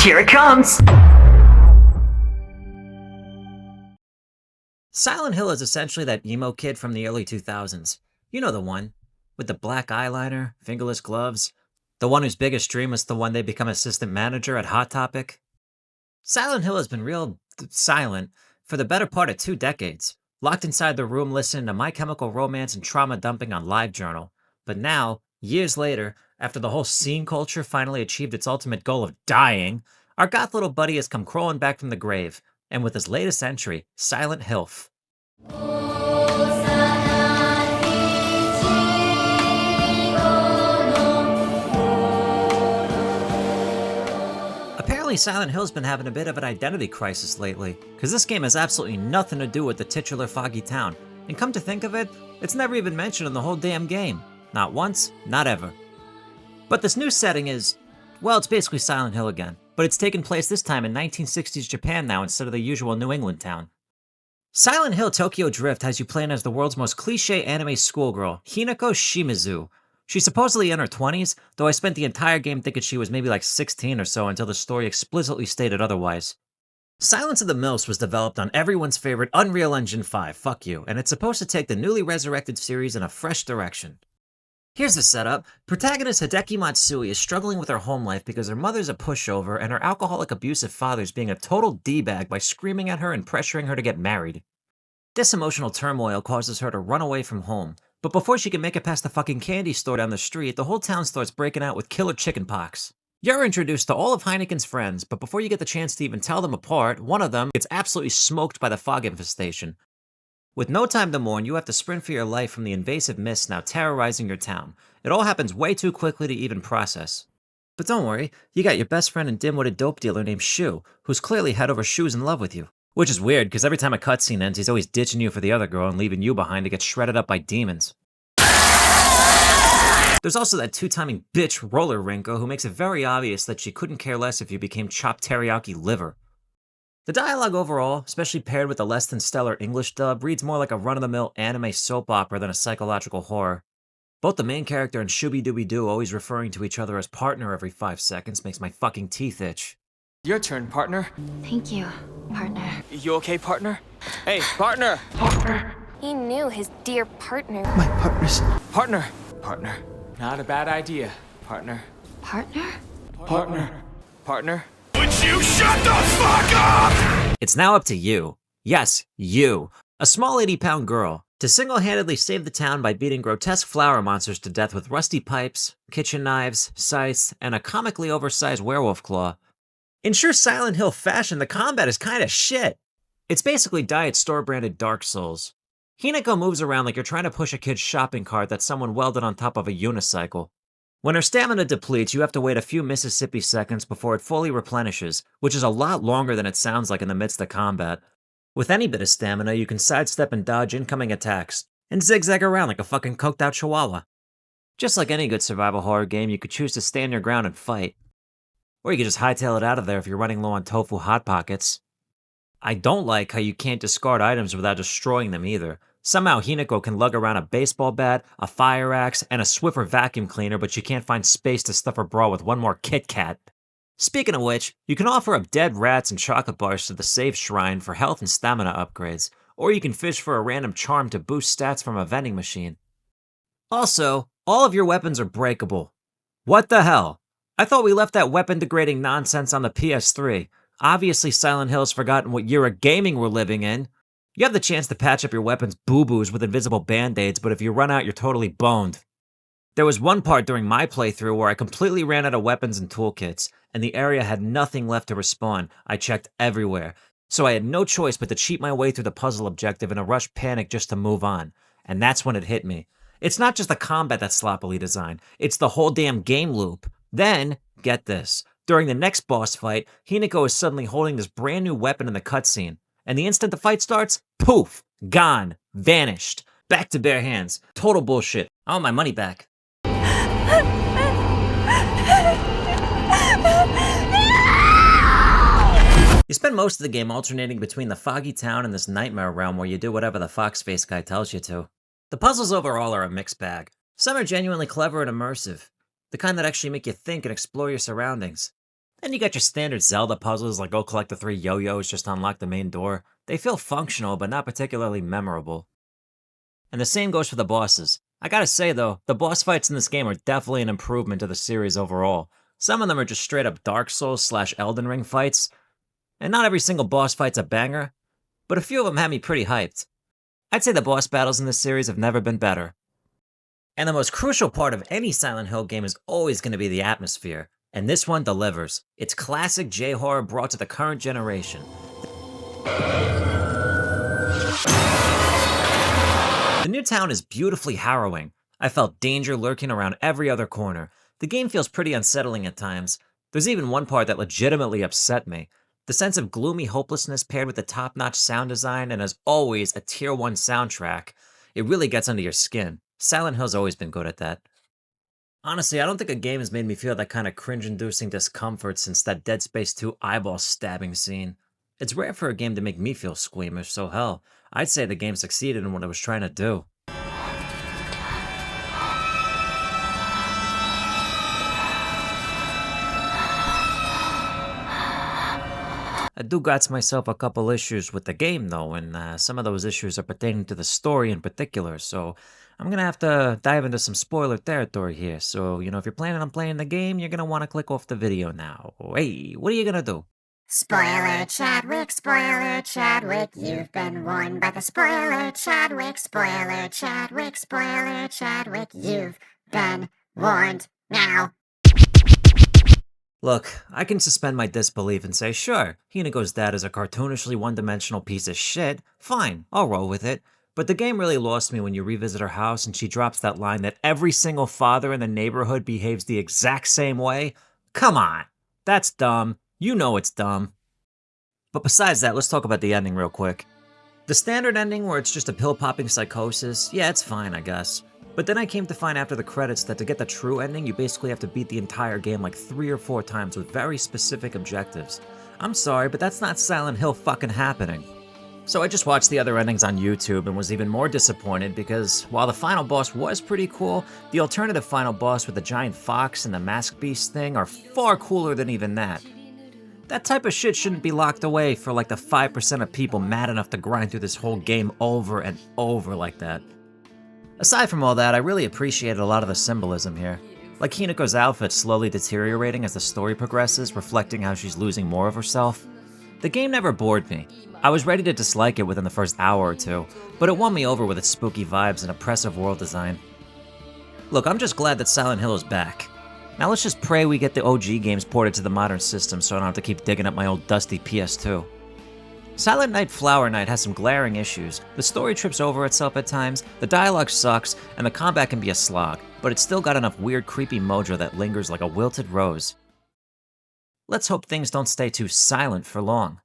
Here it comes! Silent Hill is essentially that emo kid from the early 2000s. You know the one. With the black eyeliner, fingerless gloves. The one whose biggest dream was the one they become assistant manager at Hot Topic. Silent Hill has been real silent for the better part of 2 decades. Locked inside the room listening to My Chemical Romance and trauma dumping on LiveJournal. But now, years later, after the whole scene culture finally achieved its ultimate goal of dying, our goth little buddy has come crawling back from the grave, and with his latest entry, Silent Hilf. Apparently Silent Hill's been having a bit of an identity crisis lately, because this game has absolutely nothing to do with the titular foggy town, and come to think of it, it's never even mentioned in the whole damn game. Not once, not ever. But this new setting is, well, it's basically Silent Hill again, but it's taken place this time in 1960s Japan now instead of the usual New England town. Silent Hill Tokyo Drift has you playing as the world's most cliché anime schoolgirl, Hinako Shimizu. She's supposedly in her 20s, though I spent the entire game thinking she was maybe like 16 or so until the story explicitly stated otherwise. Silence of the Mills was developed on everyone's favorite Unreal Engine 5, fuck you, and it's supposed to take the newly resurrected series in a fresh direction. Here's the setup. Protagonist Hideki Matsui is struggling with her home life because her mother's a pushover and her alcoholic abusive father's being a total d-bag by screaming at her and pressuring her to get married. This emotional turmoil causes her to run away from home, but before she can make it past the fucking candy store down the street, the whole town starts breaking out with killer chickenpox. You're introduced to all of Heineken's friends, but before you get the chance to even tell them apart, one of them gets absolutely smoked by the fog infestation. With no time to mourn, you have to sprint for your life from the invasive mist now terrorizing your town. It all happens way too quickly to even process. But don't worry, you got your best friend and dim-witted dope dealer named Shu, who's clearly head over shoes in love with you. Which is weird, because every time a cutscene ends, he's always ditching you for the other girl and leaving you behind to get shredded up by demons. There's also that two-timing bitch Roller Rinko who makes it very obvious that she couldn't care less if you became chopped teriyaki liver. The dialogue overall, especially paired with the less than stellar English dub, reads more like a run-of-the-mill anime soap opera than a psychological horror. Both the main character and Shooby-Dooby-Doo always referring to each other as partner every 5 seconds makes my fucking teeth itch. Your turn, partner. Thank you, partner. You okay, partner? Hey, partner! Partner. He knew his dear partner. My partner's... Partner! Partner. Not a bad idea, partner. Partner? Partner. Partner? Would you shut the fuck up? It's now up to you. Yes, you. A small 80-pound girl. To single-handedly save the town by beating grotesque flower monsters to death with rusty pipes, kitchen knives, scythes, and a comically oversized werewolf claw. In sure Silent Hill fashion, the combat is kinda shit. It's basically Diet Store-branded Dark Souls. Hinako moves around like you're trying to push a kid's shopping cart that someone welded on top of a unicycle. When her stamina depletes, you have to wait a few Mississippi seconds before it fully replenishes, which is a lot longer than it sounds like in the midst of combat. With any bit of stamina, you can sidestep and dodge incoming attacks, and zigzag around like a fucking coked-out chihuahua. Just like any good survival horror game, you could choose to stand your ground and fight. Or you could just hightail it out of there if you're running low on tofu Hot Pockets. I don't like how you can't discard items without destroying them either. Somehow Hinako can lug around a baseball bat, a fire axe, and a Swiffer vacuum cleaner, but she can't find space to stuff her bra with one more Kit Kat. Speaking of which, you can offer up dead rats and chocolate bars to the save shrine for health and stamina upgrades, or you can fish for a random charm to boost stats from a vending machine. Also, all of your weapons are breakable. What the hell? I thought we left that weapon-degrading nonsense on the PS3. Obviously Silent Hill's forgotten what era gaming we're living in. You have the chance to patch up your weapon's boo-boos with invisible band-aids, but if you run out, you're totally boned. There was one part during my playthrough where I completely ran out of weapons and toolkits, and the area had nothing left to respawn. I checked everywhere, so I had no choice but to cheat my way through the puzzle objective in a rush panic just to move on. And that's when it hit me. It's not just the combat that's sloppily designed, it's the whole damn game loop. Then, get this, during the next boss fight, Hinako is suddenly holding this brand new weapon in the cutscene. And the instant the fight starts, poof, gone, vanished, back to bare hands. Total bullshit. I want my money back. You spend most of the game alternating between the foggy town and this nightmare realm where you do whatever the fox face guy tells you to. The puzzles overall are a mixed bag. Some are genuinely clever and immersive, the kind that actually make you think and explore your surroundings. And you got your standard Zelda puzzles like go collect the 3 yo-yos just to unlock the main door. They feel functional, but not particularly memorable. And the same goes for the bosses. I gotta say though, the boss fights in this game are definitely an improvement to the series overall. Some of them are just straight up Dark Souls / Elden Ring fights. And not every single boss fight's a banger, but a few of them had me pretty hyped. I'd say the boss battles in this series have never been better. And the most crucial part of any Silent Hill game is always going to be the atmosphere, and this one delivers. It's classic J-horror brought to the current generation. The new town is beautifully harrowing. I felt danger lurking around every other corner. The game feels pretty unsettling at times. There's even one part that legitimately upset me. The sense of gloomy hopelessness paired with the top-notch sound design and as always a tier 1 soundtrack. It really gets under your skin. Silent Hill's always been good at that. Honestly, I don't think a game has made me feel that kind of cringe-inducing discomfort since that Dead Space 2 eyeball stabbing scene. It's rare for a game to make me feel squeamish, so hell, I'd say the game succeeded in what it was trying to do. I do got myself a couple issues with the game though, and some of those issues are pertaining to the story in particular, so I'm gonna have to dive into some spoiler territory here. So, if you're planning on playing the game, you're gonna want to click off the video now. Hey, what are you gonna do? Spoiler Chadwick, you've been warned by the spoiler Chadwick, you've been warned now. Look, I can suspend my disbelief and say, sure, Hinako's dad is a cartoonishly one-dimensional piece of shit. Fine, I'll roll with it. But the game really lost me when you revisit her house and she drops that line that every single father in the neighborhood behaves the exact same way. Come on, that's dumb. You know it's dumb. But besides that, let's talk about the ending real quick. The standard ending where it's just a pill-popping psychosis, yeah, it's fine, I guess. But then I came to find after the credits that to get the true ending, you basically have to beat the entire game like 3 or 4 times with very specific objectives. I'm sorry, but that's not Silent Hill fucking happening. So I just watched the other endings on YouTube and was even more disappointed because while the final boss was pretty cool, the alternative final boss with the giant fox and the mask beast thing are far cooler than even that. That type of shit shouldn't be locked away for like the 5% of people mad enough to grind through this whole game over and over like that. Aside from all that, I really appreciated a lot of the symbolism here. Like Hinako's outfit slowly deteriorating as the story progresses, reflecting how she's losing more of herself. The game never bored me. I was ready to dislike it within the first hour or two, but it won me over with its spooky vibes and oppressive world design. Look, I'm just glad that Silent Hill is back. Now let's just pray we get the OG games ported to the modern system so I don't have to keep digging up my old dusty PS2. Silent Night Flower Night has some glaring issues. The story trips over itself at times, the dialogue sucks, and the combat can be a slog, but it's still got enough weird creepy mojo that lingers like a wilted rose. Let's hope things don't stay too silent for long.